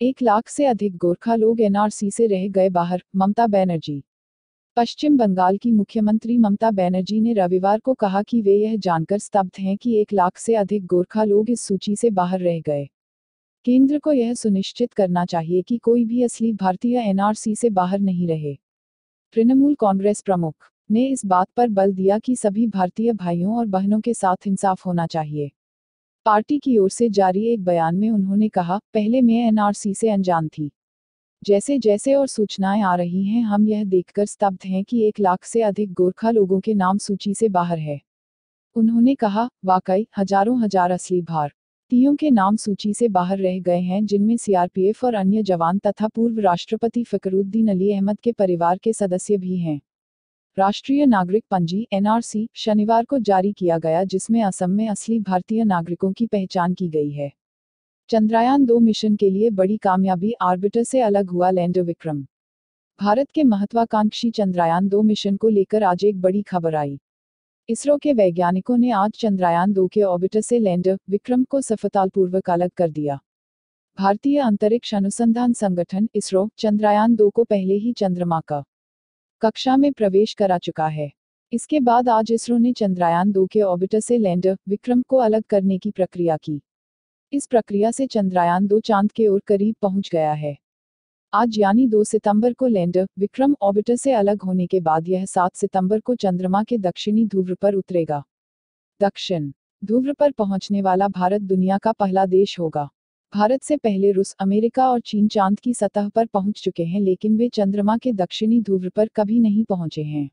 1 लाख से अधिक गोरखा लोग एनआरसी से रह गए बाहर, ममता बनर्जी। पश्चिम बंगाल की मुख्यमंत्री ममता बनर्जी ने रविवार को कहा कि वे यह जानकर स्तब्ध हैं कि 1 लाख से अधिक गोरखा लोग इस सूची से बाहर रह गए। केंद्र को यह सुनिश्चित करना चाहिए कि कोई भी असली भारतीय एनआरसी से बाहर नहीं रहे। तृणमूल कांग्रेस प्रमुख ने इस बात पर बल दिया कि सभी भारतीय भाइयों और बहनों के साथ इंसाफ होना चाहिए। पार्टी की ओर से जारी एक बयान में उन्होंने कहा, पहले मैं एनआरसी से अनजान थी। जैसे जैसे और सूचनाएं आ रही हैं, हम यह देखकर स्तब्ध हैं कि 1 लाख से अधिक गोरखा लोगों के नाम सूची से बाहर है। उन्होंने कहा, वाकई हजारों हजार असली भारतीयों के नाम सूची से बाहर रह गए हैं, जिनमें सीआरपीएफ और अन्य जवान तथा पूर्व राष्ट्रपति फकरुद्दीन अली अहमद के परिवार के सदस्य भी हैं। राष्ट्रीय नागरिक पंजी एनआरसी शनिवार को जारी किया गया, जिसमें असम में असली भारतीय नागरिकों की पहचान की गई है। चंद्रयान 2 मिशन के लिए बड़ी कामयाबी, ऑर्बिटर से अलग हुआ लैंडर विक्रम। भारत के महत्वाकांक्षी चंद्रयान 2 मिशन को लेकर आज एक बड़ी खबर आई। इसरो के वैज्ञानिकों ने आज चंद्रयान 2 के ऑर्बिटर से लैंडर विक्रम को सफलतापूर्वक अलग कर दिया। भारतीय अंतरिक्ष अनुसंधान संगठन इसरो चंद्रयान 2 को पहले ही चंद्रमा का कक्षा में प्रवेश करा चुका है। इसके बाद आज इसरो ने चंद्रयान 2 के ऑर्बिटर से लैंडर विक्रम को अलग करने की प्रक्रिया की। इस प्रक्रिया से चंद्रयान 2 चांद के ओर करीब पहुंच गया है। आज यानी 2 सितंबर को लैंडर विक्रम ऑर्बिटर से अलग होने के बाद यह 7 सितंबर को चंद्रमा के दक्षिणी ध्रुव पर उतरेगा। दक्षिण ध्रुव पर पहुंचने वाला भारत दुनिया का पहला देश होगा। भारत से पहले रूस, अमेरिका और चीन चांद की सतह पर पहुंच चुके हैं, लेकिन वे चंद्रमा के दक्षिणी ध्रुव पर कभी नहीं पहुंचे हैं।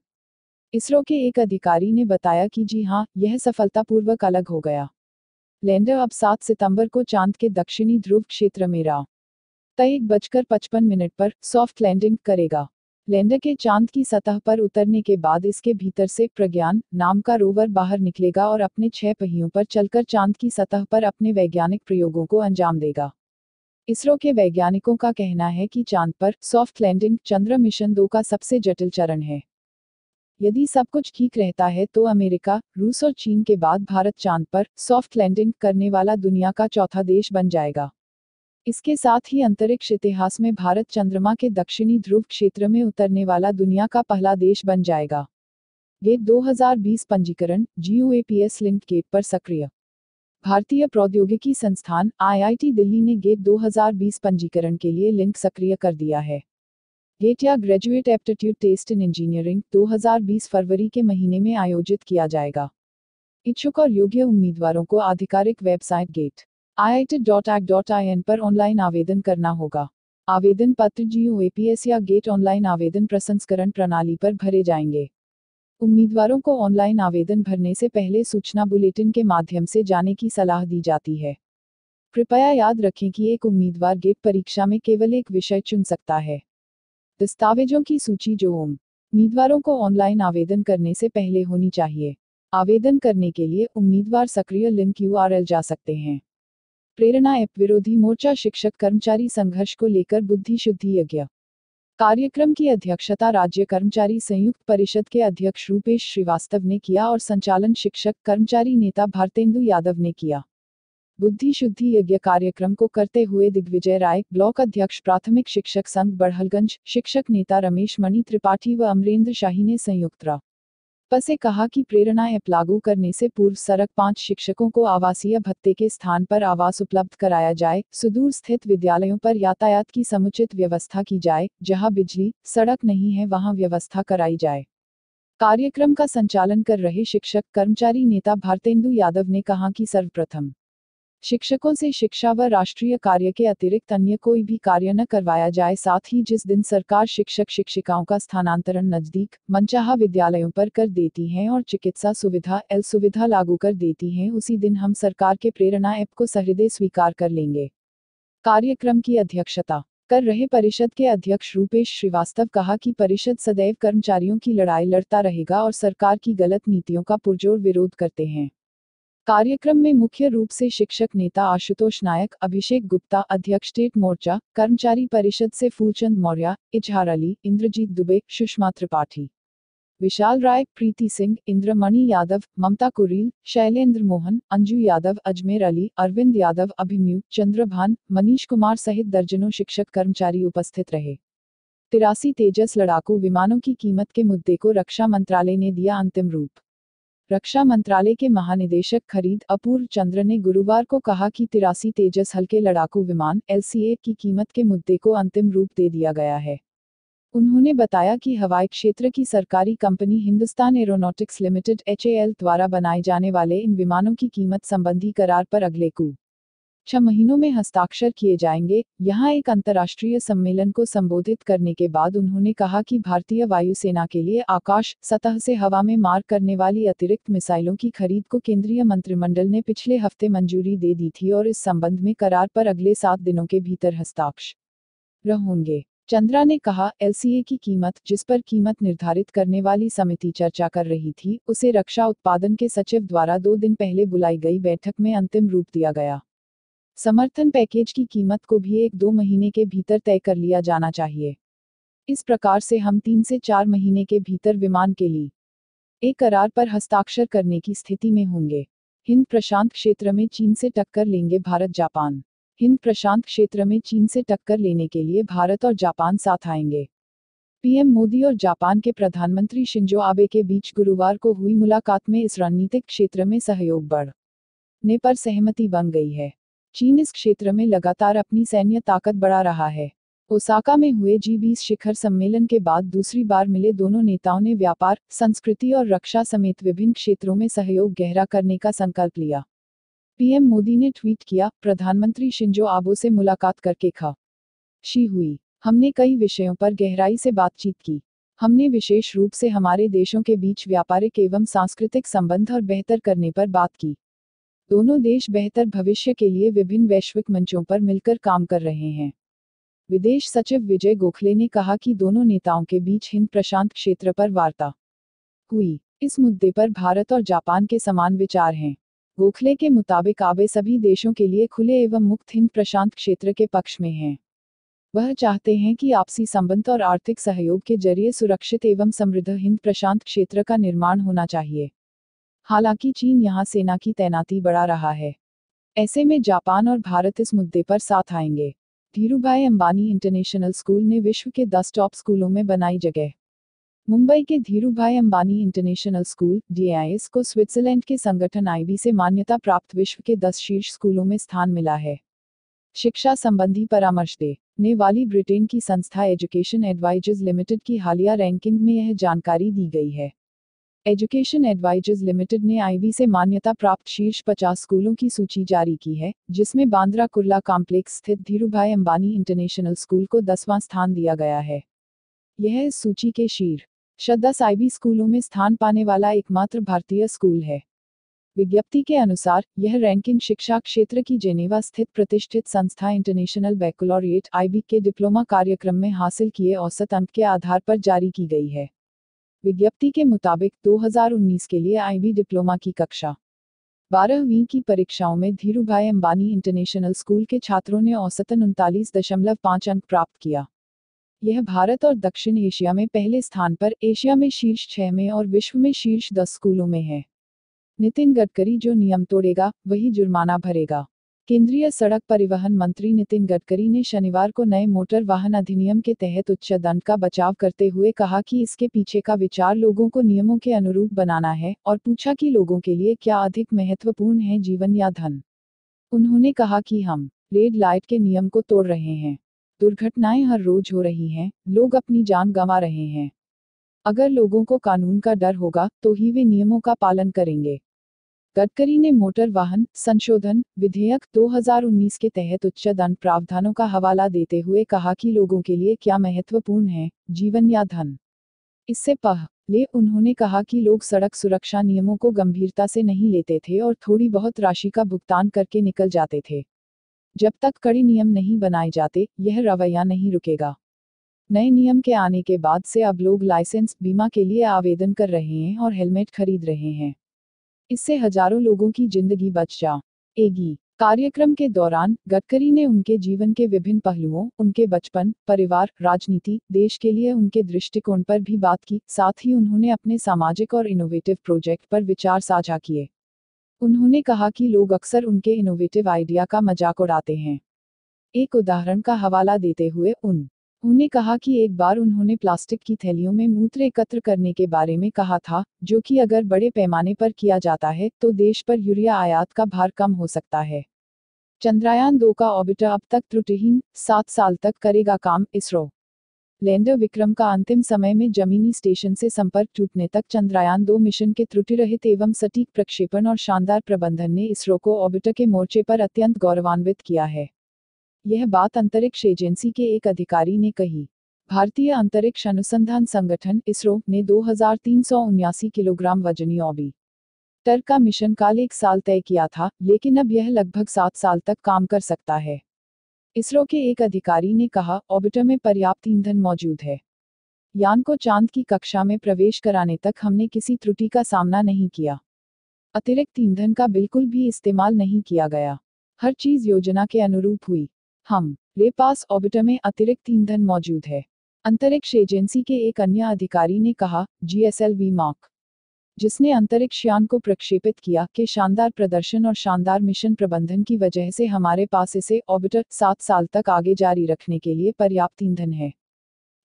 इसरो के एक अधिकारी ने बताया कि जी हां, यह सफलतापूर्वक अलग हो गया। लैंडर अब 7 सितंबर को चांद के दक्षिणी ध्रुव क्षेत्र में रात 1:55 पर सॉफ्ट लैंडिंग करेगा। लैंडर के चांद की सतह पर उतरने के बाद इसके भीतर से प्रज्ञान नाम का रोवर बाहर निकलेगा और अपने 6 पहियों पर चलकर चांद की सतह पर अपने वैज्ञानिक प्रयोगों को अंजाम देगा। इसरो के वैज्ञानिकों का कहना है कि चांद पर सॉफ्ट लैंडिंग चंद्र मिशन 2 का सबसे जटिल चरण है। यदि सब कुछ ठीक रहता है तो अमेरिका, रूस और चीन के बाद भारत चांद पर सॉफ्ट लैंडिंग करने वाला दुनिया का चौथा देश बन जाएगा। इसके साथ ही अंतरिक्ष इतिहास में भारत चंद्रमा के दक्षिणी ध्रुव क्षेत्र में उतरने वाला दुनिया का पहला देश बन जाएगा। गेट 2020 पंजीकरण GUAPS लिंक गेट पर सक्रिय। भारतीय प्रौद्योगिकी संस्थान IIT दिल्ली ने गेट 2020 पंजीकरण के लिए लिंक सक्रिय कर दिया है। गेट या graduate aptitude test in engineering 2020 फरवरी के महीने में आयोजित किया जाएगा। इच्छुक और योग्य उम्मीदवारों को आधिकारिक वेबसाइट gate.iit.ac.in पर ऑनलाइन आवेदन करना होगा। आवेदन पत्र GUAPS या गेट ऑनलाइन आवेदन प्रसंस्करण प्रणाली पर भरे जाएंगे। उम्मीदवारों को ऑनलाइन आवेदन भरने से पहले सूचना बुलेटिन के माध्यम से जाने की सलाह दी जाती है। कृपया याद रखें कि एक उम्मीदवार गेट परीक्षा में केवल एक विषय चुन सकता है। दस्तावेजों की सूची जो उम्मीदवारों को ऑनलाइन आवेदन करने से पहले होनी चाहिए। आवेदन करने के लिए उम्मीदवार सक्रिय लिंक URL जा सकते हैं। प्रेरणा ऐप विरोधी मोर्चा शिक्षक कर्मचारी संघर्ष को लेकर बुद्धि शुद्धि यज्ञ कार्यक्रम की अध्यक्षता राज्य कर्मचारी संयुक्त परिषद के अध्यक्ष रूपेश श्रीवास्तव ने किया और संचालन शिक्षक कर्मचारी नेता भारतेंदु यादव ने किया। बुद्धि शुद्धि यज्ञ कार्यक्रम को करते हुए दिग्विजय राय, ब्लॉक अध्यक्ष प्राथमिक शिक्षक संघ बड़हलगंज, शिक्षक नेता रमेश मणि त्रिपाठी व अमरेंद्र शाही ने संयुक्त रूप से कहा कि प्रेरणा ऐप लागू करने से पूर्व सड़क 5 शिक्षकों को आवासीय भत्ते के स्थान पर आवास उपलब्ध कराया जाए, सुदूर स्थित विद्यालयों पर यातायात की समुचित व्यवस्था की जाए, जहां बिजली, सड़क नहीं है वहां व्यवस्था कराई जाए। कार्यक्रम का संचालन कर रहे शिक्षक कर्मचारी नेता भारतेंदु यादव ने कहा कि सर्वप्रथम शिक्षकों से शिक्षा व राष्ट्रीय कार्य के अतिरिक्त अन्य कोई भी कार्य न करवाया जाए। साथ ही जिस दिन सरकार शिक्षक शिक्षिकाओं का स्थानांतरण नजदीक मनचाहा विद्यालयों पर कर देती है और चिकित्सा सुविधा सुविधा लागू कर देती है, उसी दिन हम सरकार के प्रेरणा ऐप को सहृदय स्वीकार कर लेंगे। कार्यक्रम की अध्यक्षता कर रहे परिषद के अध्यक्ष रूपेश श्रीवास्तव कहा कि परिषद सदैव कर्मचारियों की लड़ाई लड़ता रहेगा और सरकार की गलत नीतियों का पुरजोर विरोध करते हैं। कार्यक्रम में मुख्य रूप से शिक्षक नेता आशुतोष नायक, अभिषेक गुप्ता अध्यक्ष स्टेट मोर्चा, कर्मचारी परिषद से फूलचंद मौर्य, इजहार अली, इंद्रजीत दुबे, सुषमा त्रिपाठी। विशाल राय, प्रीति सिंह, इंद्रमणि यादव, ममता कुरील, शैलेंद्र मोहन, अंजू यादव, अजमेर अली, अरविंद यादव, अभिमन्यु, चंद्रभान, मनीष कुमार सहित दर्जनों शिक्षक कर्मचारी उपस्थित रहे। 83 तेजस लड़ाकू विमानों की कीमत के मुद्दे को रक्षा मंत्रालय ने दिया अंतिम रूप। रक्षा मंत्रालय के महानिदेशक खरीद अपूर्व चंद्र ने गुरुवार को कहा कि 83 तेजस हल्के लड़ाकू विमान LCA की कीमत के मुद्दे को अंतिम रूप दे दिया गया है। उन्होंने बताया कि हवाई क्षेत्र की सरकारी company Hindustan aeronautics limited HAL द्वारा बनाए जाने वाले इन विमानों की कीमत संबंधी करार पर अगले कुछ 6 महीनों में हस्ताक्षर किए जाएंगे। यहां एक अंतर्राष्ट्रीय सम्मेलन को संबोधित करने के बाद उन्होंने कहा कि भारतीय वायुसेना के लिए आकाश सतह से हवा में मार करने वाली अतिरिक्त मिसाइलों की खरीद को केंद्रीय मंत्रिमंडल ने पिछले हफ्ते मंजूरी दे दी थी और इस संबंध में करार पर अगले 7 दिनों के भीतर हस्ताक्षर होंगे। चंद्रा ने कहा, LCA की कीमत, जिस पर कीमत निर्धारित करने वाली समिति चर्चा कर रही थी, उसे रक्षा उत्पादन के सचिव द्वारा 2 दिन पहले बुलाई गई बैठक में अंतिम रूप दिया गया। समर्थन पैकेज की कीमत को भी 1-2 महीने के भीतर तय कर लिया जाना चाहिए। इस प्रकार से हम 3 से 4 महीने के भीतर विमान के लिए एक करार पर हस्ताक्षर करने की स्थिति में होंगे। हिंद प्रशांत क्षेत्र में चीन से टक्कर लेंगे भारत जापान। हिंद प्रशांत क्षेत्र में चीन से टक्कर लेने के लिए भारत और जापान साथ आएंगे। पीएम मोदी और जापान के प्रधानमंत्री शिंजो आबे के बीच गुरुवार को हुई मुलाकात में इस रणनीतिक क्षेत्र में सहयोग बढ़ाने पर सहमति बन गई है। चीन इस क्षेत्र में लगातार अपनी सैन्य ताकत बढ़ा रहा है। ओसाका में हुए G20 शिखर सम्मेलन के बाद दूसरी बार मिले दोनों नेताओं ने व्यापार, संस्कृति और रक्षा समेत विभिन्न क्षेत्रों में सहयोग गहरा करने का संकल्प लिया। पीएम मोदी ने ट्वीट किया, प्रधानमंत्री शिंजो आबे से मुलाकात करके खुशी हुई। हमने कई विषयों पर गहराई से बातचीत की। हमने विशेष रूप से हमारे देशों के बीच व्यापारिक एवं सांस्कृतिक संबंध और बेहतर करने पर बात की। दोनों देश बेहतर भविष्य के लिए विभिन्न वैश्विक मंचों पर मिलकर काम कर रहे हैं। विदेश सचिव विजय गोखले ने कहा कि दोनों नेताओं के बीच हिंद प्रशांत क्षेत्र पर वार्ता हुई। इस मुद्दे पर भारत और जापान के समान विचार हैं। गोखले के मुताबिक आबे सभी देशों के लिए खुले एवं मुक्त हिंद प्रशांत क्षेत्र के पक्ष में हैं। वह चाहते हैं कि आपसी संबंध और आर्थिक सहयोग के जरिए सुरक्षित एवं समृद्ध हिंद प्रशांत क्षेत्र का निर्माण होना चाहिए। हालांकि चीन यहां सेना की तैनाती बढ़ा रहा है। ऐसे में जापान और भारत इस मुद्दे पर साथ आएंगे। धीरूभाई अंबानी इंटरनेशनल स्कूल ने विश्व के 10 टॉप स्कूलों में बनाई जगह। मुंबई के Dhirubhai Ambani international school DIS को स्विट्जरलैंड के संगठन IB से मान्यता प्राप्त विश्व के 10 शीर्ष स्कूलों में स्थान मिला है। शिक्षा संबंधी परामर्श देने वाली ब्रिटेन की संस्था एजुकेशन एडवाइजर्स लिमिटेड की हालिया रैंकिंग में यह जानकारी दी गई है। एजुकेशन एडवाइजर्स लिमिटेड ने IB से मान्यता प्राप्त शीर्ष 50 स्कूलों की सूची जारी की है, जिसमें बांद्रा कुर्ला कॉम्प्लेक्स स्थित धीरूभाई अंबानी इंटरनेशनल स्कूल को 10वां स्थान दिया गया है। यह इस सूची के शीर्ष 10 IB स्कूलों में स्थान पाने वाला एकमात्र भारतीय स्कूल है। विज्ञप्ति के अनुसार, यह रैंकिंग शिक्षा क्षेत्र की जेनेवा स्थित प्रतिष्ठित संस्था इंटरनेशनल बैकलॉरिएट IB के डिप्लोमा कार्यक्रम में हासिल किए औसत अंक के आधार पर जारी की गई है। विज्ञप्ति के मुताबिक 2019 के लिए IB डिप्लोमा की कक्षा 12वीं की परीक्षाओं में धीरूभाई अंबानी इंटरनेशनल स्कूल के छात्रों ने औसतन 39.5 अंक प्राप्त किया। यह भारत और दक्षिण एशिया में पहले स्थान पर, एशिया में शीर्ष 6 में और विश्व में शीर्ष 10 स्कूलों में है। नितिन गडकरी, जो नियम तोड़ेगा वही जुर्माना भरेगा। केंद्रीय सड़क परिवहन मंत्री नितिन गडकरी ने शनिवार को नए मोटर वाहन अधिनियम के तहत उच्च दंड का बचाव करते हुए कहा कि इसके पीछे का विचार लोगों को नियमों के अनुरूप बनाना है, और पूछा कि लोगों के लिए क्या अधिक महत्वपूर्ण है, जीवन या धन। उन्होंने कहा कि हम रेड लाइट के नियम को तोड़ रहे हैं। दुर्घटनाएं हर रोज हो रही हैं, लोग अपनी जान गंवा रहे हैं। अगर लोगों को कानून का डर होगा तो ही वे नियमों का पालन करेंगे। गडकरी ने मोटर वाहन संशोधन विधेयक 2019 के तहत उच्च दंड प्रावधानों का हवाला देते हुए कहा कि लोगों के लिए क्या महत्वपूर्ण है, जीवन या धन। इससे पहले उन्होंने कहा कि लोग सड़क सुरक्षा नियमों को गंभीरता से नहीं लेते थे और थोड़ी बहुत राशि का भुगतान करके निकल जाते थे। जब तक कड़े नियम नहीं बनाए जाते, यह रवैया नहीं रुकेगा। नए नियम के आने के बाद से अब लोग लाइसेंस, बीमा के लिए आवेदन कर रहे हैं और हेलमेट खरीद रहे हैं। इससे हजारों लोगों की जिंदगी बच जाएगी। कार्यक्रम के दौरान गडकरी ने उनके जीवन के विभिन्न पहलुओं, उनके बचपन, परिवार, राजनीति, देश के लिए उनके दृष्टिकोण पर भी बात की। साथ ही उन्होंने अपने सामाजिक और इनोवेटिव प्रोजेक्ट पर विचार साझा किए। उन्होंने कहा कि लोग अक्सर उनके इनोवेटिव आइडिया का मजाक उड़ाते हैं। एक उदाहरण का हवाला देते हुए उन्होंने कहा कि एक बार उन्होंने प्लास्टिक की थैलियों में मूत्र एकत्र करने के बारे में कहा था, जो कि अगर बड़े पैमाने पर किया जाता है तो देश पर यूरिया आयात का भार कम हो सकता है। चंद्रयान 2 का ऑर्बिटर अब तक त्रुटिहीन 7 साल तक करेगा काम। इसरो लैंडर विक्रम का अंतिम समय में जमीनी स्टेशन से संपर्क टूटने तक चंद्रयान 2 मिशन के त्रुटिरहित एवं सटीक प्रक्षेपण और शानदार प्रबंधन ने इसरो को ऑर्बिटर के मोर्चे पर अत्यंत गौरवान्वित किया है। यह बात अंतरिक्ष एजेंसी के एक अधिकारी ने कही। भारतीय अंतरिक्ष अनुसंधान संगठन इसरो ने 2379 किलोग्राम वजनी ऑर्बिटर का मिशन काल 1 साल तय किया था, लेकिन अब यह लगभग 7 साल तक काम कर सकता है। इसरो के एक अधिकारी ने कहा, ऑर्बिटर में पर्याप्त ईंधन मौजूद है। यान को चांद की कक्षा में प्रवेश कराने तक हमने किसी त्रुटि का सामना नहीं किया। अतिरिक्त ईंधन का बिल्कुल भी इस्तेमाल नहीं किया गया। हर चीज योजना के अनुरूप हुई। हमारे पास ऑर्बिटर में अतिरिक्त ईंधन मौजूद है। अंतरिक्ष एजेंसी के एक अन्य अधिकारी ने कहा, GSLV मार्क, जिसने अंतरिक्ष यान को प्रक्षेपित किया, के शानदार प्रदर्शन और शानदार मिशन प्रबंधन की वजह से हमारे पास इसे ऑर्बिटर 7 साल तक आगे जारी रखने के लिए पर्याप्त ईंधन है।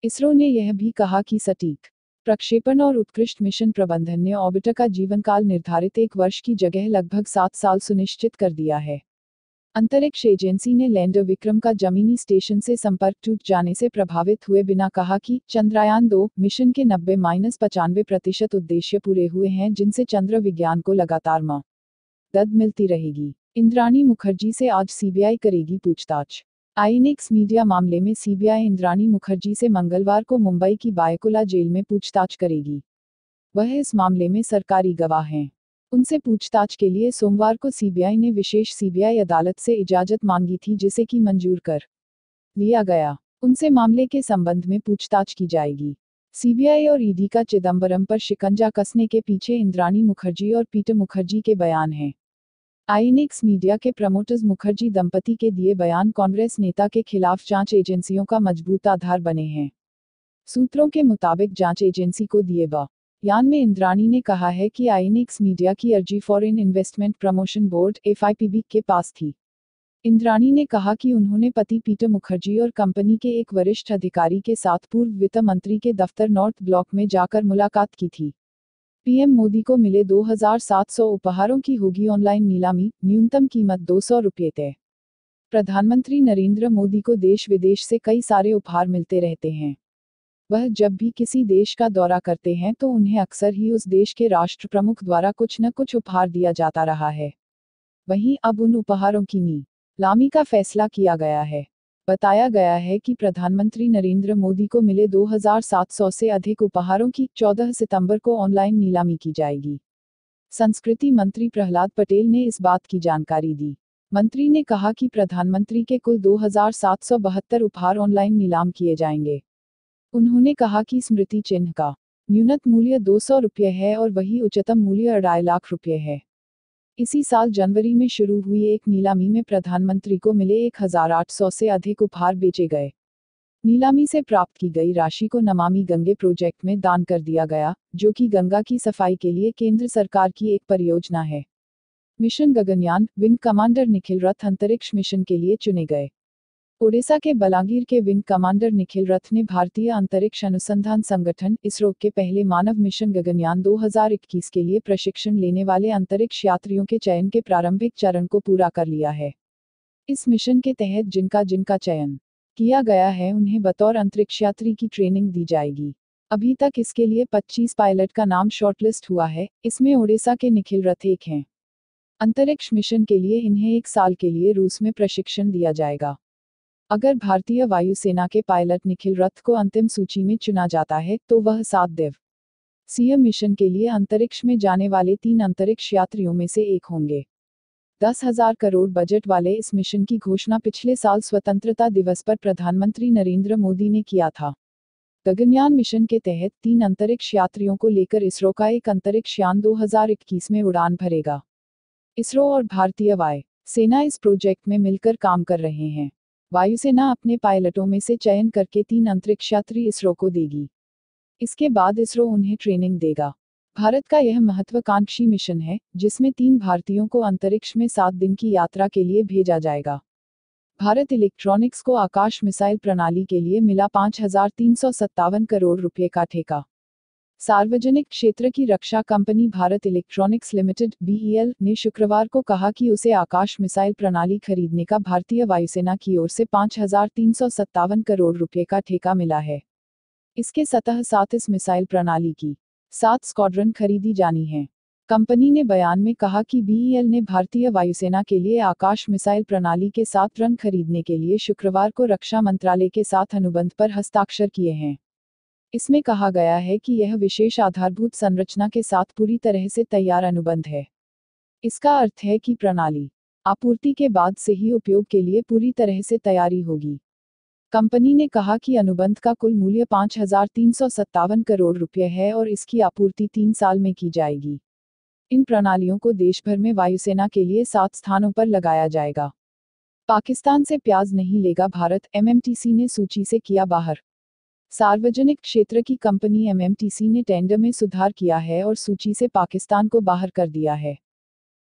इसरो ने यह भी कहा कि सटीक प्रक्षेपण और उत्कृष्ट मिशन प्रबंधन ने ऑर्बिटर का जीवनकाल निर्धारित 1 वर्ष की जगह लगभग 7 साल सुनिश्चित कर दिया है। अंतरिक्ष एजेंसी ने लैंडर विक्रम का जमीनी स्टेशन से संपर्क टूट जाने से प्रभावित हुए बिना कहा कि चंद्रयान 2 मिशन के 90-95% उद्देश्य पूरे हुए हैं, जिनसे चंद्र विज्ञान को लगातार मदद मिलती रहेगी। इंद्राणी मुखर्जी से आज सीबीआई करेगी पूछताछ। आईएनएक्स मीडिया मामले में सीबीआई इंद्राणी मुखर्जी से मंगलवार को मुंबई की बायकुला जेल में पूछताछ करेगी। वह इस मामले में सरकारी गवाह हैं। उनसे पूछताछ के लिए सोमवार को सीबीआई ने विशेष सीबीआई अदालत से इजाजत मांगी थी, जिसे कि मंजूर कर लिया गया। उनसे मामले के संबंध में पूछताछ की जाएगी। सीबीआई और ईडी का चिदंबरम पर शिकंजा कसने के पीछे इंद्राणी मुखर्जी और पीटर मुखर्जी के बयान हैं। आईएनएक्स मीडिया के प्रमोटर्स मुखर्जी दंपति के दिए बयान कांग्रेस नेता के खिलाफ जांच एजेंसियों का मजबूत आधार बने हैं। सूत्रों के मुताबिक जांच एजेंसी को दिए बयान में इंद्राणी ने कहा है कि आईएनएक्स मीडिया की अर्जी foreign investment promotion board (FIPB) के पास थी। इंद्राणी ने कहा कि उन्होंने पति पीटर मुखर्जी और कंपनी के एक वरिष्ठ अधिकारी के साथ पूर्व वित्त मंत्री के दफ्तर नॉर्थ ब्लॉक में जाकर मुलाकात की थी। पीएम मोदी को मिले 2700 उपहारों की होगी ऑनलाइन नीलामी, न्यूनतम कीमत 200 रुपये तय। प्रधानमंत्री नरेंद्र मोदी को देश विदेश से कई सारे उपहार मिलते रहते हैं। वह जब भी किसी देश का दौरा करते हैं तो उन्हें अक्सर ही उस देश के राष्ट्र प्रमुख द्वारा कुछ न कुछ उपहार दिया जाता रहा है। वहीं अब उन उपहारों की नीलामी का फैसला किया गया है। बताया गया है कि प्रधानमंत्री नरेंद्र मोदी को मिले 2700 से अधिक उपहारों की 14 सितंबर को ऑनलाइन नीलामी की जाएगी। संस्कृति मंत्री प्रहलाद पटेल ने इस बात की जानकारी दी। मंत्री ने कहा कि प्रधानमंत्री के कुल 2772 उपहार ऑनलाइन नीलाम किए जाएंगे। उन्होंने कहा कि स्मृति चिन्ह का न्यूनतम मूल्य 200 रुपये है और वही उच्चतम मूल्य 2.5 लाख रुपये है। इसी साल जनवरी में शुरू हुई एक नीलामी में प्रधानमंत्री को मिले 1800 से अधिक उपहार बेचे गए। नीलामी से प्राप्त की गई राशि को नमामि गंगे प्रोजेक्ट में दान कर दिया गया, जो कि गंगा की सफाई के लिए केंद्र सरकार की एक परियोजना है। Mission Gaganyaan wing commander Nikhil रथ अंतरिक्ष मिशन के लिए चुने गए। ओडिशा के बलांगीर के विंग कमांडर निखिल रथ ने भारतीय अंतरिक्ष अनुसंधान संगठन इसरो के पहले मानव मिशन गगनयान 2021 के लिए प्रशिक्षण लेने वाले अंतरिक्ष यात्रियों के चयन के प्रारंभिक चरण को पूरा कर लिया है। इस मिशन के तहत जिनका चयन किया गया है, उन्हें बतौर अंतरिक्ष यात्री की ट्रेनिंग दी जाएगी। अभी तक इसके लिए 25 पायलट का नाम शॉर्टलिस्ट हुआ है, इसमें ओडिशा के निखिल रथ एक हैं। अंतरिक्ष मिशन के लिए इन्हें 1 साल के लिए रूस में प्रशिक्षण दिया जाएगा। अगर भारतीय वायुसेना के पायलट निखिल रथ को अंतिम सूची में चुना जाता है तो वह 7 दिवसीय मिशन के लिए अंतरिक्ष में जाने वाले 3 अंतरिक्ष यात्रियों में से एक होंगे। 10,000 करोड़ बजट वाले इस मिशन की घोषणा पिछले साल स्वतंत्रता दिवस पर प्रधानमंत्री नरेंद्र मोदी ने किया था। गगनयान मिशन के तहत 3 अंतरिक्ष यात्रियों को लेकर इसरो का एक अंतरिक्ष यान 2021 में उड़ान भरेगा। इसरो और भारतीय वायु सेना इस प्रोजेक्ट में मिलकर काम कर रहे हैं। वायुसेना अपने पायलटों में से चयन करके 3 अंतरिक्ष यात्री इसरो को देगी। इसके बाद इसरो उन्हें ट्रेनिंग देगा। भारत का यह महत्वाकांक्षी मिशन है, जिसमें 3 भारतीयों को अंतरिक्ष में 7 दिन की यात्रा के लिए भेजा जाएगा। भारत इलेक्ट्रॉनिक्स को आकाश मिसाइल प्रणाली के लिए मिला 5,357 करोड़ रुपए का ठेका। सार्वजनिक क्षेत्र की रक्षा कंपनी भारत इलेक्ट्रॉनिक्स लिमिटेड (बीईएल) ने शुक्रवार को कहा कि उसे आकाश मिसाइल प्रणाली खरीदने का भारतीय वायुसेना की ओर से 5,357 करोड़ रुपए का ठेका मिला है। इसके सतह साथ इस मिसाइल प्रणाली की 7 स्क्वाड्रन खरीदी जानी है। कंपनी ने बयान में कहा कि बीईएल ने भारतीय वायुसेना के लिए आकाश मिसाइल प्रणाली के 7 रन खरीदने के लिए शुक्रवार को रक्षा मंत्रालय के साथ अनुबंध पर हस्ताक्षर किए हैं। इसमें कहा गया है कि यह विशेष आधारभूत संरचना के साथ पूरी तरह से तैयार अनुबंध है। इसका अर्थ है कि प्रणाली आपूर्ति के बाद से ही उपयोग के लिए पूरी तरह से तैयारी होगी। कंपनी ने कहा कि अनुबंध का कुल मूल्य 5,357 करोड़ रुपए है और इसकी आपूर्ति 3 साल में की जाएगी। इन प्रणालियों को देश भर में वायुसेना के लिए 7 स्थानों पर लगाया जाएगा। पाकिस्तान से प्याज नहीं लेगा भारत, एमएमटीसी ने सूची से किया बाहर। सार्वजनिक क्षेत्र की कंपनी एमएमटीसी ने टेंडर में सुधार किया है और सूची से पाकिस्तान को बाहर कर दिया है।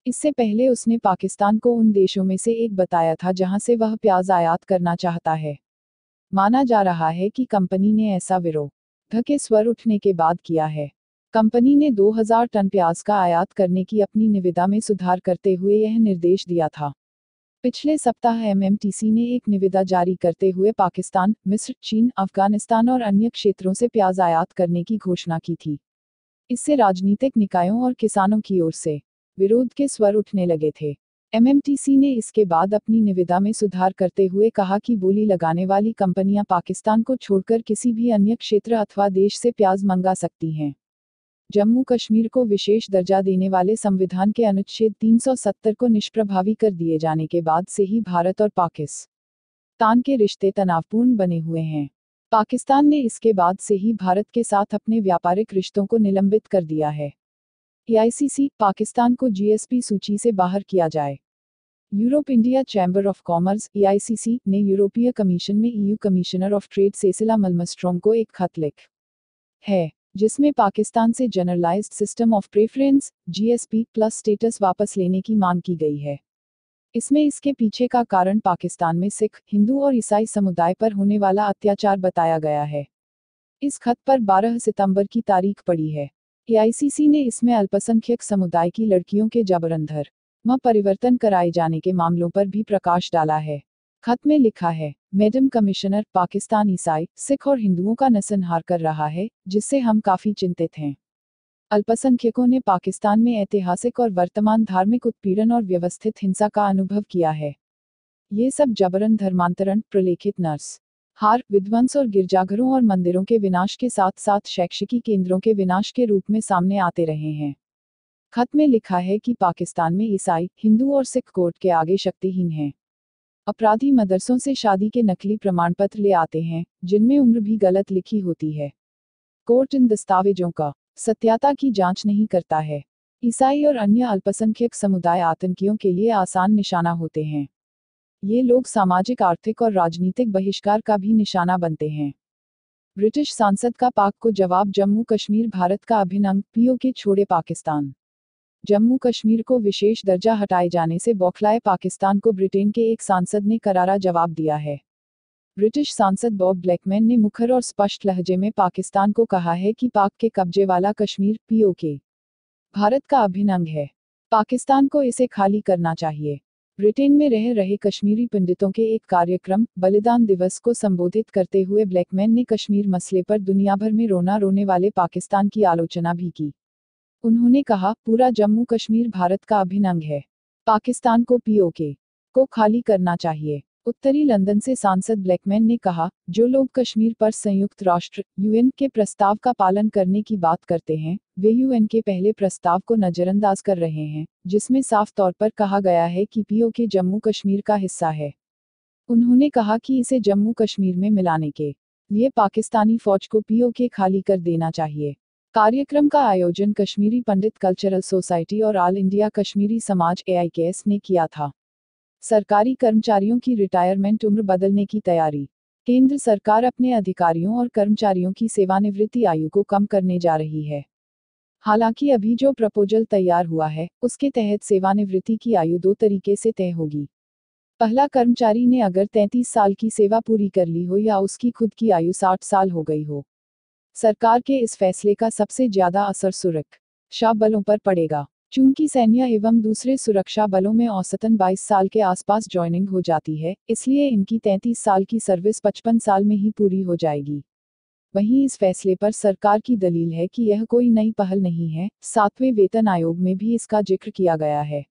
इससे पहले उसने पाकिस्तान को उन देशों में से एक बताया था जहां से वह प्याज आयात करना चाहता है। माना जा रहा है कि कंपनी ने ऐसा विरोध के स्वर उठने के बाद किया है। कंपनी ने 2,000 टन प्याज का आयात करने की अपनी निविदा में सुधार करते हुए यह निर्देश दिया था। पिछले सप्ताह एमएमटीसी ने एक निविदा जारी करते हुए पाकिस्तान, मिस्र, चीन, अफगानिस्तान और अन्य क्षेत्रों से प्याज आयात करने की घोषणा की थी। इससे राजनीतिक निकायों और किसानों की ओर से विरोध के स्वर उठने लगे थे। एमएमटीसी ने इसके बाद अपनी निविदा में सुधार करते हुए कहा कि बोली लगाने वाली कंपनियां पाकिस्तान को छोड़कर किसी भी अन्य क्षेत्र अथवा देश से प्याज मंगा सकती हैं। जम्मू कश्मीर को विशेष दर्जा देने वाले संविधान के अनुच्छेद 370 को निष्प्रभावी कर दिए जाने के बाद से ही भारत और पाकिस्तान के रिश्ते तनावपूर्ण बने हुए हैं। पाकिस्तान ने इसके बाद से ही भारत के साथ अपने व्यापारिक रिश्तों को निलंबित कर दिया है। एआईसीसी, पाकिस्तान को जीएसपी सूची से बाहर किया जाए। Europe India Chamber of Commerce (AICC) ने यूरोपीय कमीशन में EU commissioner of trade Cecilia Malmstrom को एक खत लिखा है, जिसमें पाकिस्तान से generalised system of preference (GSP plus) status वापस लेने की मांग की गई है। इसमें इसके पीछे का कारण पाकिस्तान में सिख, हिंदू और ईसाई समुदाय पर होने वाला अत्याचार बताया गया है। इस खत पर 12 सितंबर की तारीख पड़ी है। एआईसीसी ने इसमें अल्पसंख्यक समुदाय की लड़कियों के जबरन धर्म परिवर्तन कराए जाने के मामलों पर भी प्रकाश डाला है। खत में लिखा है, मैडम कमिश्नर, पाकिस्तान ईसाई, सिख और हिंदुओं का नरसंहार कर रहा है, जिससे हम काफी चिंतित हैं। अल्पसंख्यकों ने पाकिस्तान में ऐतिहासिक और वर्तमान धार्मिक उत्पीड़न और व्यवस्थित हिंसा का अनुभव किया है। ये सब जबरन धर्मांतरण, प्रलेखित नरसंहार, विध्वंस और गिरजाघरों और मंदिरों के विनाश के साथ साथ शैक्षिकी केंद्रों के विनाश के रूप में सामने आते रहे हैं। खत में लिखा है कि पाकिस्तान में ईसाई, हिंदू और सिख कोर्ट के आगे शक्तिहीन हैं। अपराधी मदरसों से शादी के नकली प्रमाण पत्र ले आते हैं, जिनमें उम्र भी गलत लिखी होती है। कोर्ट इन दस्तावेजों का सत्यता की जांच नहीं करता है। ईसाई और अन्य अल्पसंख्यक समुदाय आतंकियों के लिए आसान निशाना होते हैं। ये लोग सामाजिक, आर्थिक और राजनीतिक बहिष्कार का भी निशाना बनते हैं। ब्रिटिश सांसद का पाक को जवाब, जम्मू कश्मीर भारत का अभिन्न अंग, पीओके छोड़े पाकिस्तान। जम्मू कश्मीर को विशेष दर्जा हटाए जाने से बौखलाए पाकिस्तान को ब्रिटेन के एक सांसद ने करारा जवाब दिया है। ब्रिटिश सांसद बॉब ब्लैकमैन ने मुखर और स्पष्ट लहजे में पाकिस्तान को कहा है कि पाक के कब्जे वाला कश्मीर, पीओके, भारत का अभिन्न अंग है। पाकिस्तान को इसे खाली करना चाहिए। ब्रिटेन में रह रहे कश्मीरी पंडितों के एक कार्यक्रम, बलिदान दिवस को संबोधित करते हुए ब्लैकमैन ने कश्मीर मसले पर दुनिया भर में रोने वाले पाकिस्तान की आलोचना भी की। उन्होंने कहा, पूरा जम्मू कश्मीर भारत का अभिन्न अंग है। पाकिस्तान को पीओके को खाली करना चाहिए। उत्तरी लंदन से सांसद ब्लैकमैन ने कहा, जो लोग कश्मीर पर संयुक्त राष्ट्र (यूएन) के प्रस्ताव का पालन करने की बात करते हैं, वे यूएन के पहले प्रस्ताव को नजरअंदाज कर रहे हैं, जिसमें साफ तौर पर कहा गया है कि पीओके जम्मू कश्मीर का हिस्सा है। उन्होंने कहा कि इसे जम्मू कश्मीर में मिलाने के लिए पाकिस्तानी फौज को पीओके खाली कर देना चाहिए। कार्यक्रम का आयोजन कश्मीरी पंडित कल्चरल सोसाइटी और ऑल इंडिया कश्मीरी समाज (AIKS) ने किया था। सरकारी कर्मचारियों की रिटायरमेंट उम्र बदलने की तैयारी। केंद्र सरकार अपने अधिकारियों और कर्मचारियों की सेवानिवृत्ति आयु को कम करने जा रही है। हालांकि अभी जो प्रपोजल तैयार हुआ है, उसके तहत सेवानिवृत्ति की आयु 2 तरीके से तय होगी। पहला, कर्मचारी ने अगर 33 साल की सेवा पूरी कर ली हो या उसकी खुद की आयु 60 साल हो गई हो। सरकार के इस फैसले का सबसे ज्यादा असर सुरक्षा बलों पर पड़ेगा। चूंकि सैन्य एवं दूसरे सुरक्षा बलों में औसतन 22 साल के आसपास ज्वाइनिंग हो जाती है, इसलिए इनकी 33 साल की सर्विस 55 साल में ही पूरी हो जाएगी। वहीं इस फैसले पर सरकार की दलील है कि यह कोई नई पहल नहीं है, 7वें वेतन आयोग में भी इसका जिक्र किया गया है।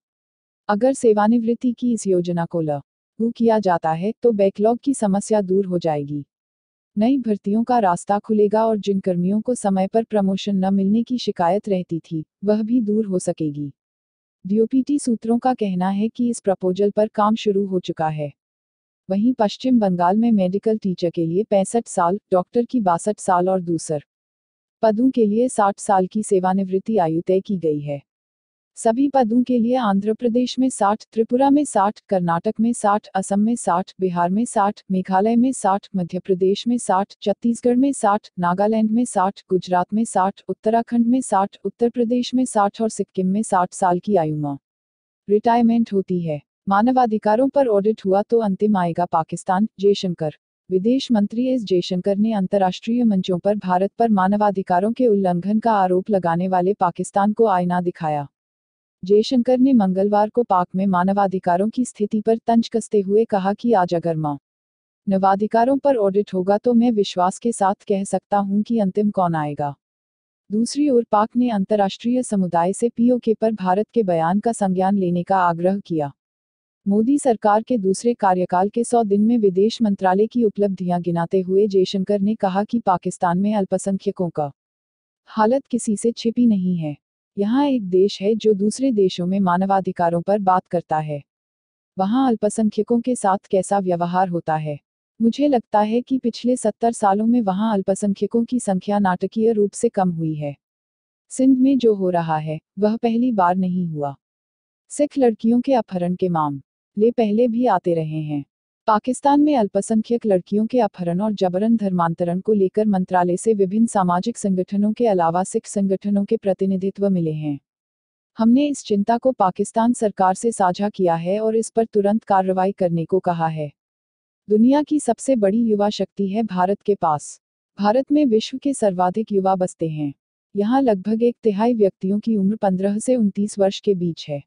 अगर सेवानिवृत्ति की इस योजना को लागू किया जाता है तो बैकलॉग की समस्या दूर हो जाएगी। नई भर्तियों का रास्ता खुलेगा और जिन कर्मियों को समय पर प्रमोशन न मिलने की शिकायत रहती थी, वह भी दूर हो सकेगी। डीओपीटी सूत्रों का कहना है कि इस प्रपोजल पर काम शुरू हो चुका है। वहीं पश्चिम बंगाल में मेडिकल टीचर के लिए 65 साल, डॉक्टर की 62 साल और दूसरे पदों के लिए 60 साल की सेवानिवृत्ति आयु तय की गई है। सभी पदों के लिए आंध्र प्रदेश में 60, त्रिपुरा में 60, कर्नाटक में 60, असम में 60, बिहार में 60, मेघालय में 60, मध्य प्रदेश में 60, छत्तीसगढ़ में 60, नागालैंड में 60, गुजरात में 60, उत्तराखंड में 60, उत्तर प्रदेश में 60 और सिक्किम में 60 साल की आयु में रिटायरमेंट होती है। मानवाधिकारों पर ऑडिट हुआ तो अंतिम आएगा पाकिस्तान, जयशंकर। विदेश मंत्री एस जयशंकर ने अंतर्राष्ट्रीय मंचों पर भारत पर मानवाधिकारों के उल्लंघन का आरोप लगाने वाले पाकिस्तान को आईना दिखाया। जयशंकर ने मंगलवार को पाक में मानवाधिकारों की स्थिति पर तंज कसते हुए कहा कि आज अगर मानवाधिकारों पर ऑडिट होगा तो मैं विश्वास के साथ कह सकता हूं कि अंतिम कौन आएगा। दूसरी ओर पाक ने अंतर्राष्ट्रीय समुदाय से पीओके पर भारत के बयान का संज्ञान लेने का आग्रह किया। मोदी सरकार के दूसरे कार्यकाल के 100 दिन में विदेश मंत्रालय की उपलब्धियां गिनाते हुए जयशंकर ने कहा कि पाकिस्तान में अल्पसंख्यकों का हालत किसी से छिपी नहीं है। यहाँ एक देश है जो दूसरे देशों में मानवाधिकारों पर बात करता है। वहाँ अल्पसंख्यकों के साथ कैसा व्यवहार होता है। मुझे लगता है कि पिछले 70 सालों में वहाँ अल्पसंख्यकों की संख्या नाटकीय रूप से कम हुई है। सिंध में जो हो रहा है, वह पहली बार नहीं हुआ। सिख लड़कियों के अपहरण के मामले पहले भी आते रहे हैं। पाकिस्तान में अल्पसंख्यक लड़कियों के अपहरण और जबरन धर्मांतरण को लेकर मंत्रालय से विभिन्न सामाजिक संगठनों के अलावा सिख संगठनों के प्रतिनिधित्व मिले हैं। हमने इस चिंता को पाकिस्तान सरकार से साझा किया है और इस पर तुरंत कार्रवाई करने को कहा है। दुनिया की सबसे बड़ी युवा शक्ति है भारत के पास। भारत में विश्व के सर्वाधिक युवा बसते हैं। यहाँ लगभग 1/3 व्यक्तियों की उम्र 15 से 29 वर्ष के बीच है।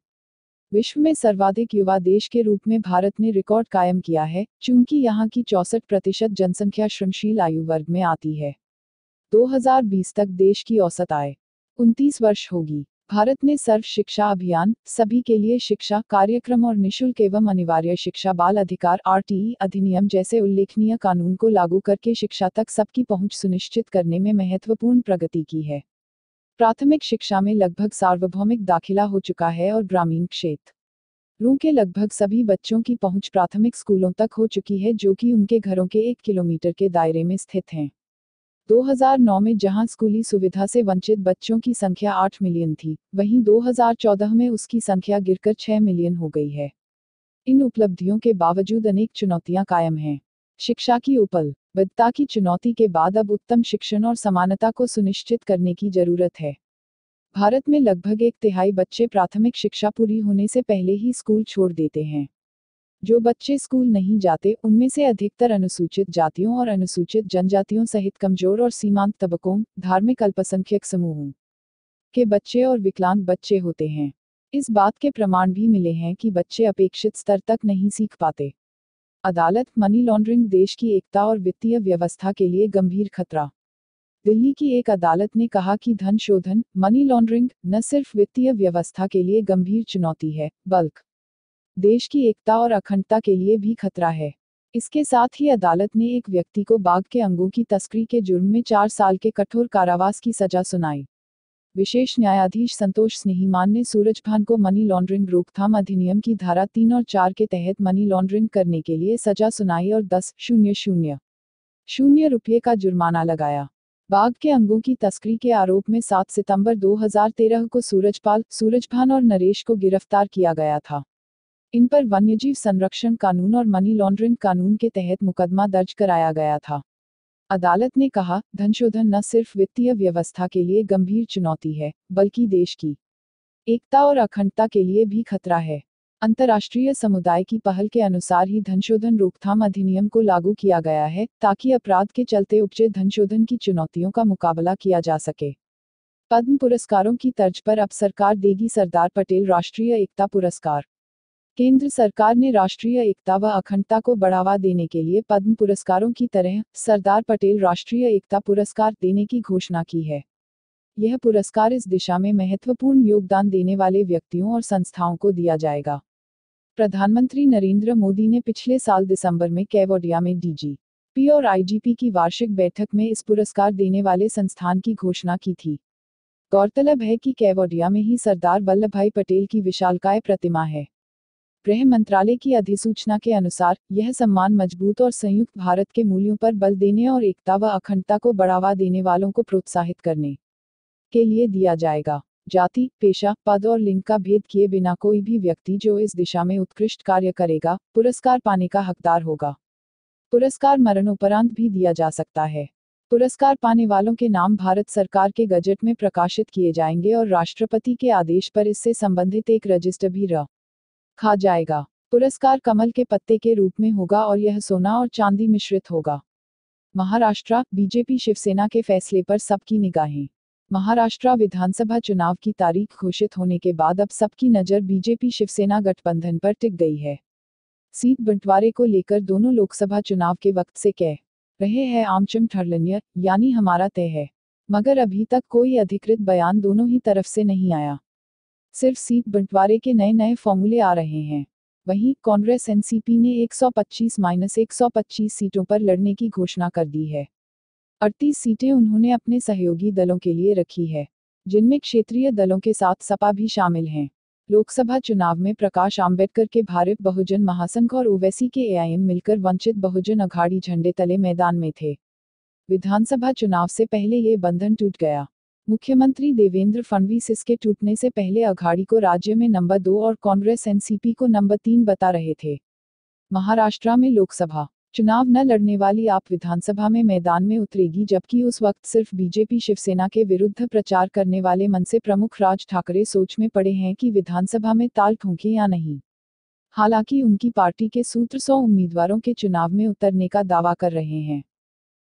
विश्व में सर्वाधिक युवा देश के रूप में भारत ने रिकॉर्ड कायम किया है, चूंकि यहाँ की 64% जनसंख्या श्रमशील आयु वर्ग में आती है। 2020 तक देश की औसत आय 29 वर्ष होगी। भारत ने सर्व शिक्षा अभियान, सभी के लिए शिक्षा कार्यक्रम और निःशुल्क एवं अनिवार्य शिक्षा बाल अधिकार आरटीई अधिनियम जैसे उल्लेखनीय कानून को लागू करके शिक्षा तक सबकी पहुंच सुनिश्चित करने में महत्वपूर्ण प्रगति की है। प्राथमिक शिक्षा में लगभग सार्वभौमिक दाखिला हो चुका है और ग्रामीण क्षेत्रों के लगभग सभी बच्चों की पहुंच प्राथमिक स्कूलों तक हो चुकी है जो कि उनके घरों के 1 किलोमीटर के दायरे में स्थित हैं। 2009 में जहां स्कूली सुविधा से वंचित बच्चों की संख्या 8 मिलियन थी, वहीं 2014 में उसकी संख्या गिरकर 6 मिलियन हो गई है। इन उपलब्धियों के बावजूद अनेक चुनौतियां कायम हैं। शिक्षा की उपलब्धता की चुनौती के बाद अब उत्तम शिक्षण और समानता को सुनिश्चित करने की जरूरत है। भारत में लगभग 1/3 बच्चे प्राथमिक शिक्षा पूरी होने से पहले ही स्कूल छोड़ देते हैं। जो बच्चे स्कूल नहीं जाते, उनमें से अधिकतर अनुसूचित जातियों और अनुसूचित जनजातियों सहित कमजोर और सीमांत तबकों, धार्मिक अल्पसंख्यक समूहों के बच्चे और विकलांग बच्चे होते हैं। इस बात के प्रमाण भी मिले हैं कि बच्चे अपेक्षित स्तर तक नहीं सीख पाते। अदालत, मनी लॉन्ड्रिंग देश की एकता और वित्तीय व्यवस्था के लिए गंभीर खतरा। दिल्ली की एक अदालत ने कहा कि धन शोधन, मनी लॉन्ड्रिंग, न सिर्फ वित्तीय व्यवस्था के लिए गंभीर चुनौती है, बल्कि देश की एकता और अखंडता के लिए भी खतरा है। इसके साथ ही अदालत ने एक व्यक्ति को बाघ के अंगों की तस्करी के जुर्म में 4 साल के कठोर कारावास की सजा सुनाई। विशेष न्यायाधीश संतोष स्नेहीमान ने सूरजभान को मनी लॉन्ड्रिंग रोकथाम अधिनियम की धारा 3 और 4 के तहत मनी लॉन्ड्रिंग करने के लिए सजा सुनाई और 10,000 रुपये का जुर्माना लगाया। बाघ के अंगों की तस्करी के आरोप में 7 सितंबर 2013 को सूरजभान और नरेश को गिरफ्तार किया गया था। इन पर वन्यजीव संरक्षण कानून और मनी लॉन्ड्रिंग कानून के तहत मुकदमा दर्ज कराया गया था। अदालत ने कहा, धनशोधन न सिर्फ वित्तीय व्यवस्था के लिए गंभीर चुनौती है, बल्कि देश की एकता और अखंडता के लिए भी खतरा है। अंतर्राष्ट्रीय समुदाय की पहल के अनुसार ही धनशोधन रोकथाम अधिनियम को लागू किया गया है, ताकि अपराध के चलते उपजे धनशोधन की चुनौतियों का मुकाबला किया जा सके। पद्म पुरस्कारों की तर्ज पर अब सरकार देगी सरदार पटेल राष्ट्रीय एकता पुरस्कार। केंद्र सरकार ने राष्ट्रीय एकता व अखंडता को बढ़ावा देने के लिए पद्म पुरस्कारों की तरह सरदार पटेल राष्ट्रीय एकता पुरस्कार देने की घोषणा की है। यह पुरस्कार इस दिशा में महत्वपूर्ण योगदान देने वाले व्यक्तियों और संस्थाओं को दिया जाएगा। प्रधानमंत्री नरेंद्र मोदी ने पिछले साल दिसंबर में केवडिया में डीजीपी और आईजीपी की वार्षिक बैठक में इस पुरस्कार देने वाले संस्थान की घोषणा की थी। गौरतलब है कि केवडिया में ही सरदार वल्लभभाई पटेल की विशालकाय प्रतिमा है। गृह मंत्रालय की अधिसूचना के अनुसार यह सम्मान मजबूत और संयुक्त भारत के मूल्यों पर बल देने और एकता व अखंडता को बढ़ावा देने वालों को प्रोत्साहित करने के लिए दिया जाएगा। जाति, पेशा, पद और लिंग का भेद किए बिना कोई भी व्यक्ति जो इस दिशा में उत्कृष्ट कार्य करेगा, पुरस्कार पाने का हकदार होगा। पुरस्कार मरणोपरांत भी दिया जा सकता है। पुरस्कार पाने वालों के नाम भारत सरकार के गजट में प्रकाशित किए जाएंगे और राष्ट्रपति के आदेश पर इससे संबंधित एक रजिस्टर भी रखा जाएगा। पुरस्कार कमल के पत्ते के रूप में होगा और यह सोना और चांदी मिश्रित होगा। महाराष्ट्र, बीजेपी शिवसेना के फैसले पर सबकी निगाहें। महाराष्ट्र विधानसभा चुनाव की तारीख घोषित होने के बाद अब सबकी नज़र बीजेपी शिवसेना गठबंधन पर टिक गई है। सीट बंटवारे को लेकर दोनों लोकसभा चुनाव के वक्त से कह रहे हैं आमचम ठरलन्य, यानी हमारा तय है, मगर अभी तक कोई अधिकृत बयान दोनों ही तरफ से नहीं आया। सिर्फ सीट बंटवारे के नए नए फॉर्मूले आ रहे हैं। वहीं कांग्रेस एनसीपी ने 125-125 सीटों पर लड़ने की घोषणा कर दी है। 38 सीटें उन्होंने अपने सहयोगी दलों के लिए रखी है, जिनमें क्षेत्रीय दलों के साथ सपा भी शामिल हैं। लोकसभा चुनाव में प्रकाश आंबेडकर के भारत बहुजन महासंघ और ओवैसी के एआईएम मिलकर वंचित बहुजन अघाड़ी झंडे तले मैदान में थे। विधानसभा चुनाव से पहले ये बंधन टूट गया। मुख्यमंत्री देवेंद्र फडणवीस इसके टूटने से पहले अघाड़ी को राज्य में नंबर 2 और कांग्रेस एनसीपी को नंबर 3 बता रहे थे। महाराष्ट्र में लोकसभा चुनाव न लड़ने वाली आप विधानसभा में मैदान में उतरेगी, जबकि उस वक्त सिर्फ बीजेपी शिवसेना के विरुद्ध प्रचार करने वाले मनसे प्रमुख राज ठाकरे सोच में पड़े हैं कि विधानसभा में ताल ठोंके या नहीं। हालांकि उनकी पार्टी के सूत्र 100 उम्मीदवारों के चुनाव में उतरने का दावा कर रहे हैं।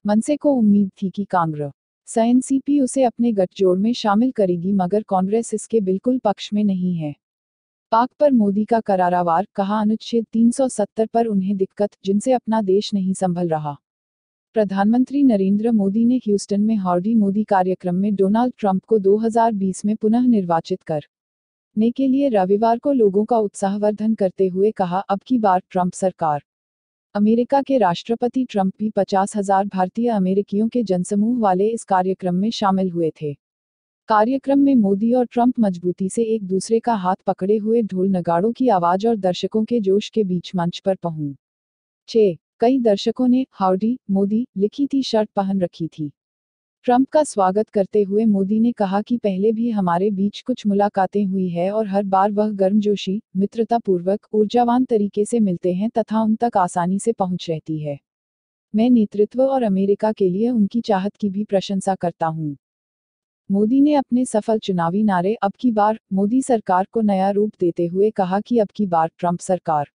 मनसे को उम्मीद थी कि कांग्रेस एनसीपी उसे अपने गठजोड़ में शामिल करेगी, मगर कांग्रेस इसके बिल्कुल पक्ष में नहीं है। पाक पर मोदी का करारा वार, कहा अनुच्छेद 370 पर उन्हें दिक्कत, जिनसे अपना देश नहीं संभल रहा। प्रधानमंत्री नरेंद्र मोदी ने ह्यूस्टन में हाउडी मोदी कार्यक्रम में डोनाल्ड ट्रंप को 2020 में पुनः निर्वाचित करने के लिए रविवार को लोगों का उत्साहवर्धन करते हुए कहा, अब की बार ट्रंप सरकार। अमेरिका के राष्ट्रपति ट्रंप भी 50,000 भारतीय अमेरिकियों के जनसमूह वाले इस कार्यक्रम में शामिल हुए थे। कार्यक्रम में मोदी और ट्रंप मजबूती से एक दूसरे का हाथ पकड़े हुए ढोल नगाड़ों की आवाज और दर्शकों के जोश के बीच मंच पर पहुंचे। कई दर्शकों ने हाउडी मोदी लिखी टी शर्ट पहन रखी थी। ट्रंप का स्वागत करते हुए मोदी ने कहा कि पहले भी हमारे बीच कुछ मुलाकातें हुई है और हर बार वह गर्मजोशी, मित्रतापूर्वक, ऊर्जावान तरीके से मिलते हैं तथा उन तक आसानी से पहुंच रहती है। मैं नेतृत्व और अमेरिका के लिए उनकी चाहत की भी प्रशंसा करता हूं। मोदी ने अपने सफल चुनावी नारे अब की बार मोदी सरकार को नया रूप देते हुए कहा कि अब की बार ट्रंप सरकार।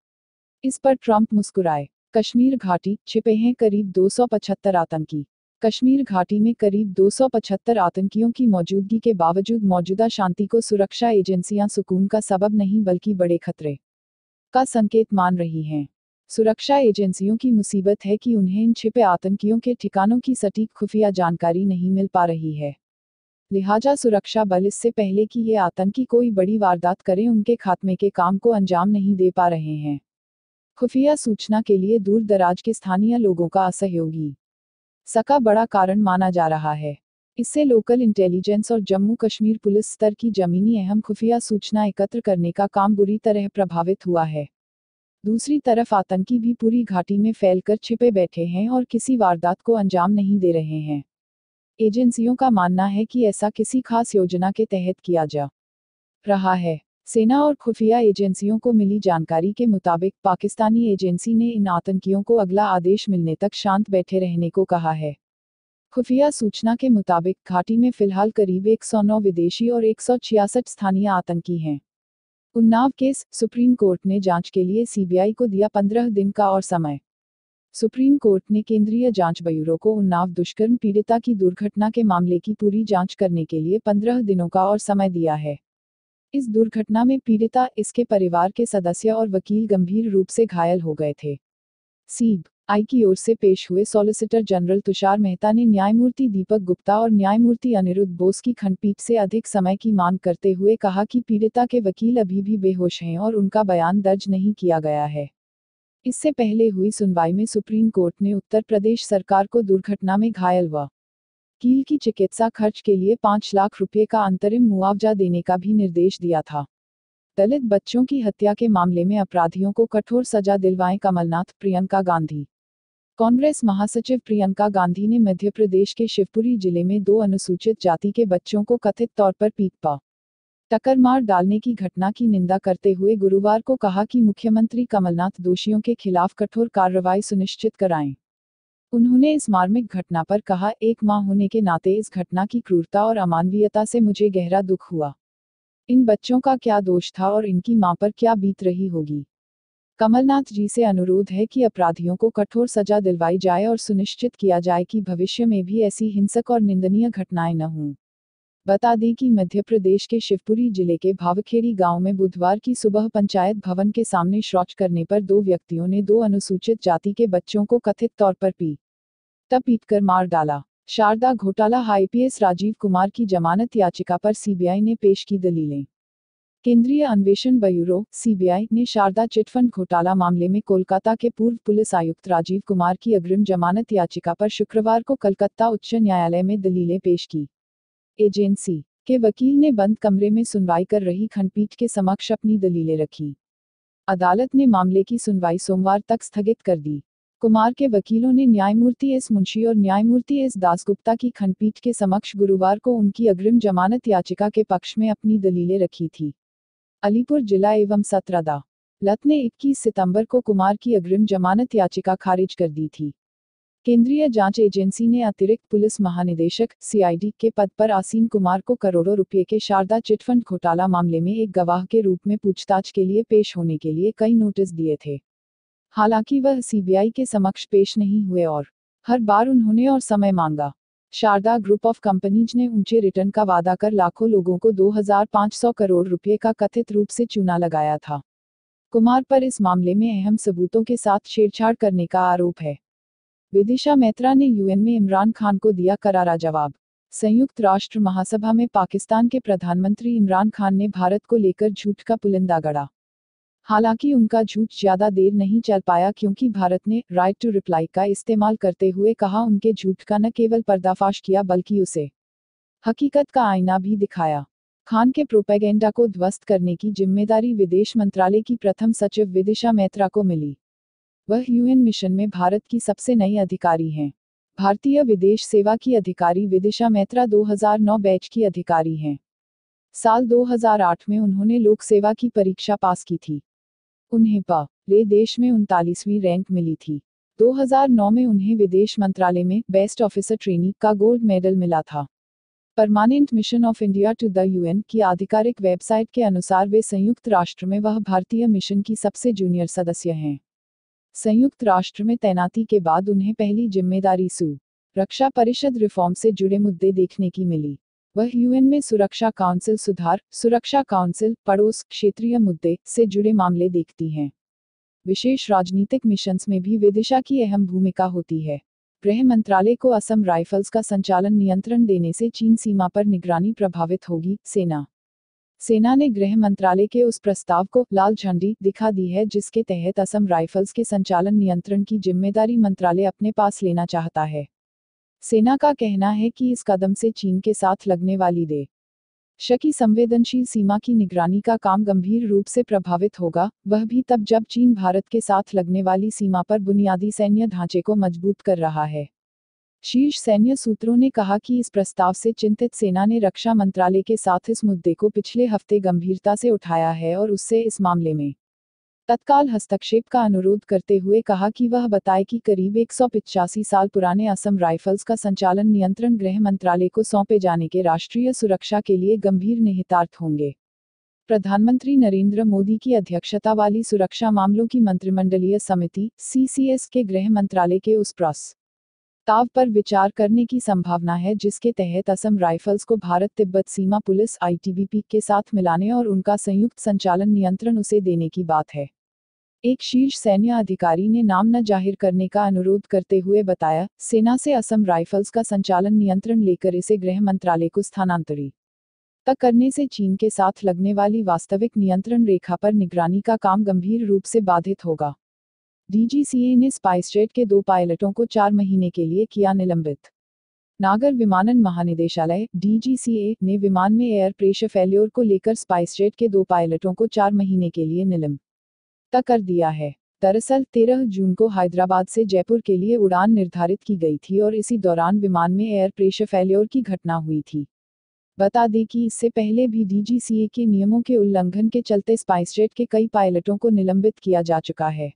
इस पर ट्रंप मुस्कुराए। कश्मीर घाटी, छिपे हैं करीब 275 आतंकी। कश्मीर घाटी में करीब 275 आतंकियों की मौजूदगी के बावजूद मौजूदा शांति को सुरक्षा एजेंसियां सुकून का सबब नहीं बल्कि बड़े खतरे का संकेत मान रही हैं। सुरक्षा एजेंसियों की मुसीबत है कि उन्हें इन छिपे आतंकियों के ठिकानों की सटीक खुफिया जानकारी नहीं मिल पा रही है। लिहाजा सुरक्षा बल इससे पहले कि ये आतंकी कोई बड़ी वारदात करें, उनके खात्मे के काम को अंजाम नहीं दे पा रहे हैं। खुफिया सूचना के लिए दूर दराज के स्थानीय लोगों का असहयोगी सका बड़ा कारण माना जा रहा है। इससे लोकल इंटेलिजेंस और जम्मू कश्मीर पुलिस स्तर की जमीनी अहम खुफिया सूचना एकत्र करने का काम बुरी तरह प्रभावित हुआ है। दूसरी तरफ आतंकी भी पूरी घाटी में फैलकर छिपे बैठे हैं और किसी वारदात को अंजाम नहीं दे रहे हैं। एजेंसियों का मानना है कि ऐसा किसी खास योजना के तहत किया जा रहा है। सेना और खुफिया एजेंसियों को मिली जानकारी के मुताबिक पाकिस्तानी एजेंसी ने इन आतंकियों को अगला आदेश मिलने तक शांत बैठे रहने को कहा है। खुफिया सूचना के मुताबिक घाटी में फिलहाल करीब 109 विदेशी और 166 स्थानीय आतंकी हैं। उन्नाव केस, सुप्रीम कोर्ट ने जांच के लिए सीबीआई को दिया 15 दिन का और समय। सुप्रीम कोर्ट ने केंद्रीय जांच ब्यूरो को उन्नाव दुष्कर्म पीड़िता की दुर्घटना के मामले की पूरी जांच करने के लिए 15 दिनों का और समय दिया है। इस दुर्घटना में पीड़िता, इसके परिवार के सदस्य और वकील गंभीर रूप से घायल हो गए थे। सीबीआई की ओर से पेश हुए सॉलिसिटर जनरल तुषार मेहता ने न्यायमूर्ति दीपक गुप्ता और न्यायमूर्ति अनिरुद्ध बोस की खंडपीठ से अधिक समय की मांग करते हुए कहा कि पीड़िता के वकील अभी भी बेहोश हैं और उनका बयान दर्ज नहीं किया गया है। इससे पहले हुई सुनवाई में सुप्रीम कोर्ट ने उत्तर प्रदेश सरकार को दुर्घटना में घायल वकील की चिकित्सा खर्च के लिए 5 लाख रुपये का अंतरिम मुआवजा देने का भी निर्देश दिया था। दलित बच्चों की हत्या के मामले में अपराधियों को कठोर सजा दिलवाएं कमलनाथ, प्रियंका गांधी। कांग्रेस महासचिव प्रियंका गांधी ने मध्य प्रदेश के शिवपुरी जिले में 2 अनुसूचित जाति के बच्चों को कथित तौर पर पीट पा टक्कर मार डालने की घटना की निंदा करते हुए गुरुवार को कहा कि मुख्यमंत्री कमलनाथ दोषियों के खिलाफ कठोर कार्रवाई सुनिश्चित कराएं। उन्होंने इस मार्मिक घटना पर कहा, एक मां होने के नाते इस घटना की क्रूरता और अमानवीयता से मुझे गहरा दुख हुआ। इन बच्चों का क्या दोष था और इनकी मां पर क्या बीत रही होगी। कमलनाथ जी से अनुरोध है कि अपराधियों को कठोर सजा दिलवाई जाए और सुनिश्चित किया जाए कि भविष्य में भी ऐसी हिंसक और निंदनीय घटनाएं न हों। बता दें कि मध्य प्रदेश के शिवपुरी जिले के भावखेड़ी गांव में बुधवार की सुबह पंचायत भवन के सामने शौच करने पर 2 व्यक्तियों ने 2 अनुसूचित जाति के बच्चों को कथित तौर पर पीट कर मार डाला। शारदा घोटाला, आईपीएस राजीव कुमार की जमानत याचिका पर सीबीआई ने पेश की दलीलें। केंद्रीय अन्वेषण ब्यूरो सीबीआई ने शारदा चिटफंड घोटाला मामले में कोलकाता के पूर्व पुलिस आयुक्त राजीव कुमार की अग्रिम जमानत याचिका पर शुक्रवार को कलकत्ता उच्च न्यायालय में दलीलें पेश की। एजेंसी के वकील ने बंद कमरे में सुनवाई कर रही खंडपीठ के समक्ष अपनी दलीलें रखी। अदालत ने मामले की सुनवाई सोमवार तक स्थगित कर दी। कुमार के वकीलों ने न्यायमूर्ति एस मुंशी और न्यायमूर्ति एस दासगुप्ता की खंडपीठ के समक्ष गुरुवार को उनकी अग्रिम जमानत याचिका के पक्ष में अपनी दलीलें रखी थी। अलीपुर जिला एवं सत्र अदालत ने 21 सितंबर को कुमार की अग्रिम जमानत याचिका खारिज कर दी थी। केंद्रीय जांच एजेंसी ने अतिरिक्त पुलिस महानिदेशक सीआईडी के पद पर आसीन कुमार को करोड़ों रुपए के शारदा चिटफंड घोटाला मामले में एक गवाह के रूप में पूछताछ के लिए पेश होने के लिए कई नोटिस दिए थे। हालांकि वह सीबीआई के समक्ष पेश नहीं हुए और हर बार उन्होंने और समय मांगा। शारदा ग्रुप ऑफ कंपनीज ने ऊंचे रिटर्न का वादा कर लाखों लोगों को 2500 करोड़ रुपए का कथित रूप से चूना लगाया था। कुमार पर इस मामले में अहम सबूतों के साथ छेड़छाड़ करने का आरोप है। विदिशा मैत्रा ने यूएन में इमरान खान को दिया करारा जवाब। संयुक्त राष्ट्र महासभा में पाकिस्तान के प्रधानमंत्री इमरान खान ने भारत को लेकर झूठ का पुलिंदा गढ़ा। हालांकि उनका झूठ ज्यादा देर नहीं चल पाया क्योंकि भारत ने राइट टू रिप्लाई का इस्तेमाल करते हुए कहा उनके झूठ का न केवल पर्दाफाश किया बल्कि उसे हकीकत का आईना भी दिखाया। खान के प्रोपेगेंडा को ध्वस्त करने की जिम्मेदारी विदेश मंत्रालय की प्रथम सचिव विदिशा मैत्रा को मिली। वह यूएन मिशन में भारत की सबसे नई अधिकारी हैं। भारतीय विदेश सेवा की अधिकारी विदिशा मैत्रा 2009 बैच की अधिकारी हैं। साल 2008 में उन्होंने लोक सेवा की परीक्षा पास की थी। उन्हें पूरे देश में 39वीं रैंक मिली थी। 2009 में उन्हें विदेश मंत्रालय में बेस्ट ऑफिसर ट्रेनी का गोल्ड मेडल मिला था। Permanent mission of India to the UN की आधिकारिक वेबसाइट के अनुसार वे संयुक्त राष्ट्र में वह भारतीय मिशन की सबसे जूनियर सदस्य हैं। संयुक्त राष्ट्र में तैनाती के बाद उन्हें पहली जिम्मेदारी सुरक्षा परिषद रिफॉर्म से जुड़े मुद्दे देखने की मिली। वह यूएन में सुरक्षा काउंसिल सुधार, सुरक्षा काउंसिल, पड़ोस, क्षेत्रीय मुद्दे से जुड़े मामले देखती हैं। विशेष राजनीतिक मिशंस में भी विदिशा की अहम भूमिका होती है। गृह मंत्रालय को असम राइफल्स का संचालन नियंत्रण देने से चीन सीमा पर निगरानी प्रभावित होगी। सेना ने गृह मंत्रालय के उस प्रस्ताव को लाल झंडी दिखा दी है जिसके तहत असम राइफल्स के संचालन नियंत्रण की जिम्मेदारी मंत्रालय अपने पास लेना चाहता है। सेना का कहना है कि इस कदम से चीन के साथ लगने वाली देश की संवेदनशील सीमा की निगरानी का काम गंभीर रूप से प्रभावित होगा, वह भी तब जब चीन भारत के साथ लगने वाली सीमा पर बुनियादी सैन्य ढांचे को मजबूत कर रहा है। शीर्ष सैन्य सूत्रों ने कहा कि इस प्रस्ताव से चिंतित सेना ने रक्षा मंत्रालय के साथ इस मुद्दे को पिछले हफ्ते गंभीरता से उठाया है और उससे इस मामले में तत्काल हस्तक्षेप का अनुरोध करते हुए कहा कि वह बताए कि करीब 185 साल पुराने असम राइफल्स का संचालन नियंत्रण गृह मंत्रालय को सौंपे जाने के राष्ट्रीय सुरक्षा के लिए गंभीर निहितार्थ होंगे। प्रधानमंत्री नरेंद्र मोदी की अध्यक्षता वाली सुरक्षा मामलों की मंत्रिमंडलीय समिति (CCS) के गृह मंत्रालय के उस प्रस्ताव पर विचार करने की संभावना है जिसके तहत असम राइफल्स को भारत तिब्बत सीमा पुलिस (ITBP) के साथ मिलाने और उनका संयुक्त संचालन नियंत्रण उसे देने की बात है। एक शीर्ष सैन्य अधिकारी ने नाम न जाहिर करने का अनुरोध करते हुए बताया, सेना से असम राइफल्स का संचालन नियंत्रण लेकर इसे गृह मंत्रालय को स्थानांतरित करने से चीन के साथ लगने वाली वास्तविक नियंत्रण रेखा पर निगरानी का काम गंभीर रूप से बाधित होगा। DGCA ने स्पाइसजेट के 2 पायलटों को 4 महीने के लिए किया निलंबित। नागर विमानन महानिदेशालय DGCA ने विमान में एयर प्रेशर फेल्योर को लेकर स्पाइसजेट के 2 पायलटों को 4 महीने के लिए निलंबित कर दिया है। दरअसल 13 जून को हैदराबाद से जयपुर के लिए उड़ान निर्धारित की गई थी और इसी दौरान विमान में एयर प्रेशर फेल्योर की घटना हुई थी। बता दें कि इससे पहले भी DGCA के नियमों के उल्लंघन के चलते स्पाइसजेट के कई पायलटों को निलंबित किया जा चुका है।